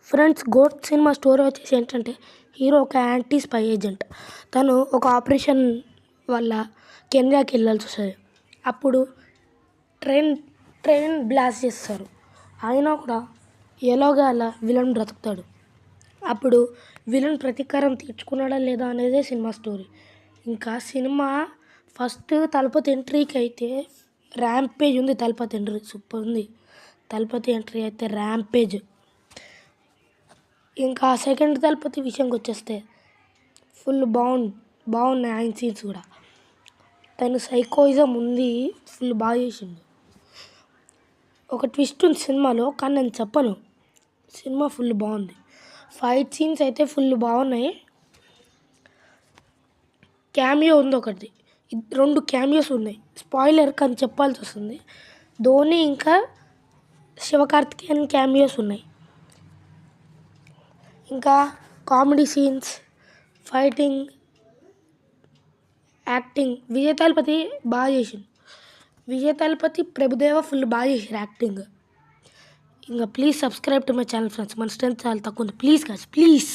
Friends, goat cinema story వచ్చేసి ఏంటంటే, hero ఒక యాంటీ స్పై ఏజెంట్. తను ఒక ఆపరేషన్ వల్ల కెన్యాకి వెళ్ళాల్సి వస్తుంది. అప్పుడు ట్రైన్ ట్రైన్ బ్లాస్ట్ చేస్తారు. అయినా కూడా ఎలాగో అలా విలన్ బ్రతుకుతాడు. అప్పుడు విలన్ ప్రతీకారం తీర్చుకున్నాడా లేదా అనేదే సినిమా స్టోరీ. ఇంకా సినిమా ఫస్ట్ తలపతి ఎంట్రీకి అయితే ర్యాంపేజ్ ఉంది. తలపతి ఎంట్రీ సూపర్ ఉంది. తలపతి ఎంట్రీ అయితే ర్యాంపేజ్. ఇంకా సెకండ్ తలపతి విషయంకి వచ్చేస్తే ఫుల్ బాగున్నాయి ఆయన సీన్స్ కూడా. తను సైకోయిజం ఉంది, ఫుల్ బాగా చేసిండు. ఒక ట్విస్ట్ ఉంది సినిమాలో, కానీ నేను చెప్పను. సినిమా ఫుల్ బాగుంది. ఫైట్ సీన్స్ అయితే ఫుల్ బాగున్నాయి. క్యామియో ఉంది ఒకటి, 2 క్యామియోస్ ఉన్నాయి. స్పాయిలర్ కానీ చెప్పాల్సి వస్తుంది. ధోని ఇంకా శివకార్తికేయన్ క్యామియోస్ ఉన్నాయి. ఇంకా comedy scenes, fighting, acting Vijay Thalapathy బాగా చేసిండు. విజయ్ తలపతి, ప్రభుదేవ ఫుల్ బాగా చేసారు యాక్టింగ్. ఇంకా please subscribe to my channel friends. మన స్ట్రెంత్ చాలా తక్కువ ఉంది. Please guys, please.